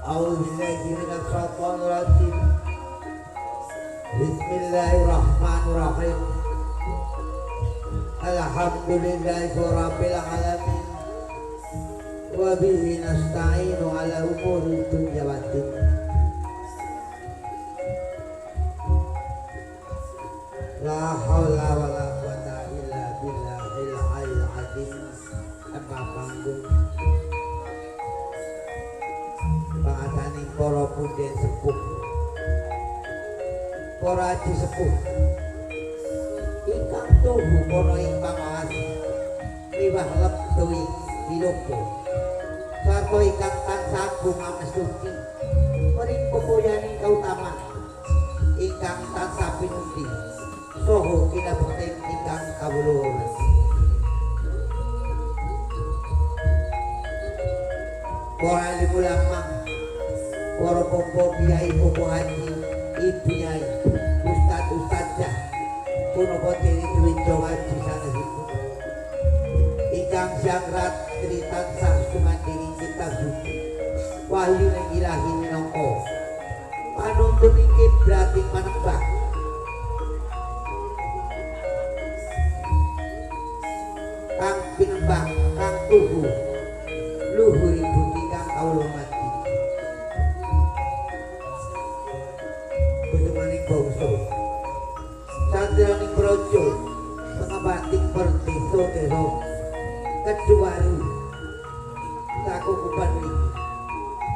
A'udzubillahiminasyaitonirrajim. Bismillahirrahmanirrahim. Alhamdulillahirabbil alamin. Wa bihi nasta'inu ala umuri dunya waddin. La haula wala quwwata illa billahil aliyyil azim. Apa panggung pangasaning para punden sepuh, para aji sepuh ingkang tuhu para ing pangawas liwah lebdoi wilopo sarta ingkang tansah agung amestuti mring pepoyaning kautaman ingkang tansah pinundi saha kinabekti ingkang kawula hormati. Para alim ulama, para pompo kiai pompo haji, ibu nyai, ustad ustadzah, punapa dene dwija ngaji sanesipun. Ingkang syangrat critan sak sumandiri kitab suci. Wahyu ning ilahi minangka panuntun iki berarti manembah. Kang pinembah, kang tuhu, luhuri budi kang kawula mati. Bagaimana bangsa sandraning praja pengabating perdeso desa Keduwaru sakukuban mriki.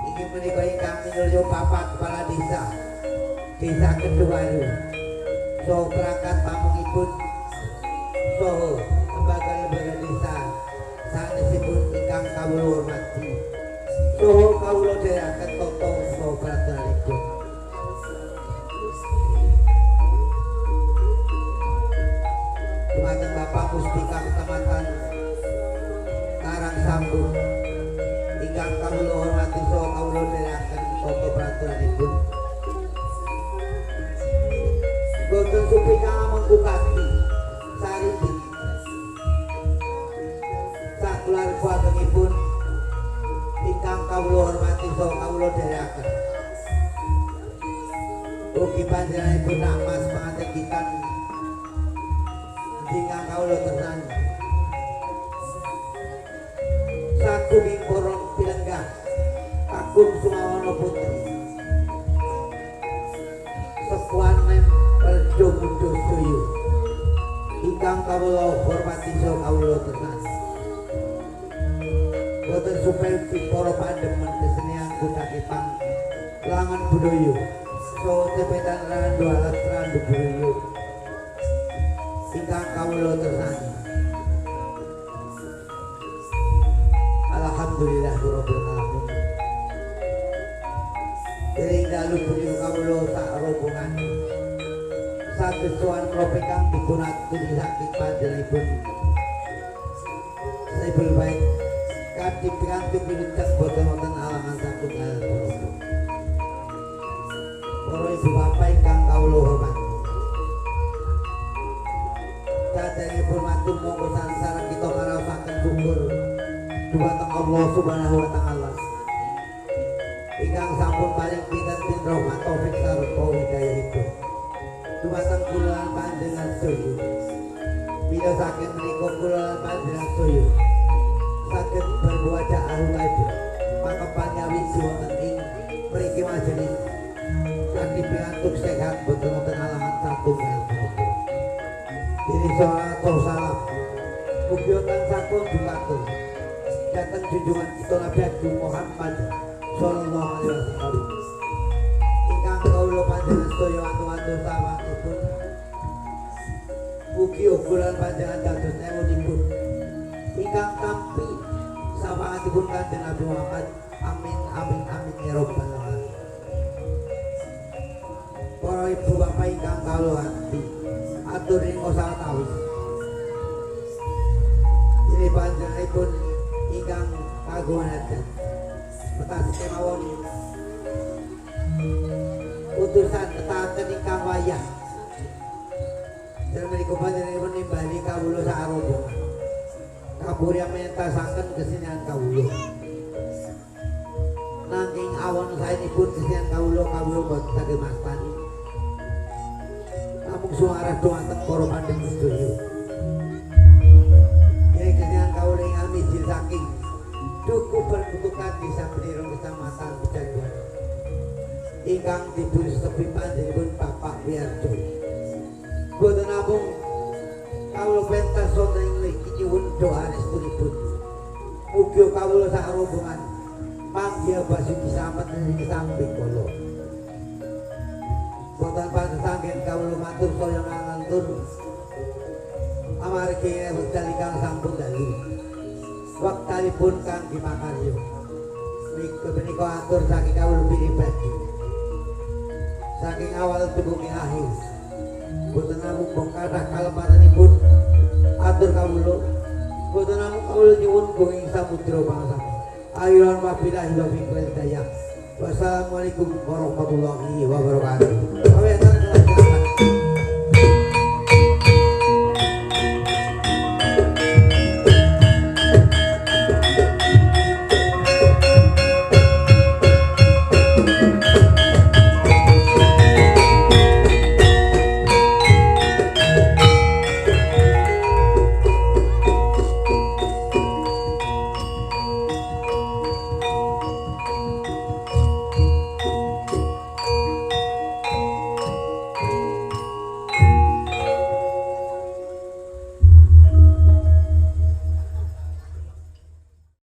Iki menika ingkang minulya papat kepala desa Desa Keduwaru. Saha perangkat pamungipun saha lembaga-lembaga desa sanesipun ingkang kawula hormati. Saha kawula dherekaken tata saha pradanipun. Dumateng Bapak Muspika Kecamatan Karangsambung ingkang kawula hormati saha kawula dherekaken tata pradanipun. Boten supika mengkukati saripun sakeluarga agengipun ingkang kawula hormati saha kawula dherekaken. Ugi panjenenganipun Mas pangategitan ingkang kawula tersan sagunging para pilenggah Agung Sumawana Putri Sekuanem Perjo Mudosoyo ingkang kawula hormati saha kawula tersan. Boten supaya para pandemen kesenian Kutha langan budaya saha cepetan randu alat randu budaya ingkang kawula tersan. Alhamdulillahirabbil alamin. Dening dalu punika kawula sak rombongan saged sowan prope kang dipunaturi saking panjenenganipun. Saipun baik kanthi pikantuk pinujeng boten wonten alangan satunggal punika. Para ibu bapak ingkang kawula hormati. Saderengipun matur monggo sansara kita ngaraosaken syukur dhumateng Allah Subhanahu wa taala. Ingkang sampun paring pinten rahmat taufik sarta hidayahipun. Dhumateng kula lan panjenengan sedaya. Bila saking menika kula lan panjenengan sedaya saged berwajah ahulaipun maka panyawi wonten ing mriki majelis kanthi pikantuk sehat boten wonten alangan satunggal punika. Diri salawat salam mugi tansah dumateng dhateng junjungan kita Nabi Agung Muhammad sallallahu alaihi wasallam. Ingkang kawula panjenengan sedaya atu-atu sawanipun mugi ukuran panjenengan dados ewunipun ingkang tampi sawanipun Kanjeng Nabi Muhammad. Amin amin amin ya rabbal alamin. Para ibu bapak ingkang kawula ati atur ing sawetawis. Ini panjenenganipun ingkang kagungan adat petas kemawon utusan tetaken ingkang wayah. Dan menika panjenenganipun nimbali kawula sak rombongan. Kapurya mentasaken kesenian kawula. nanging awan saenipun kesenian kawula boten saged mastani. Namung suara dhumateng para pandhem sedaya. Yen kesenian kawula ing amijil saking duku perkutukan di sabenira kecamatan Pejagan. Ingkang dipun sepi panjenenganipun Bapak Wiarjo. Boten namung kawula pentas wonten ing mriki nyuwun doa restunipun. Mugi kawula sak rombongan panggih basuki sambat ing samping kula. Boten pantes anggen kawula matur saya ngantur. Amargi wekdal ingkang sampun dalu. Wektalipun kangge pakarya. Menika atur saking kawula pribadi. Saking awal dumugi akhir. Boten namung bongkarah kalempatanipun atur kawula. Boten namung kawula nyuwun ing samudra bangsa. Ayuhan wabillahi taufiq wal hidayah. Wassalamualaikum warahmatullahi wabarakatuh.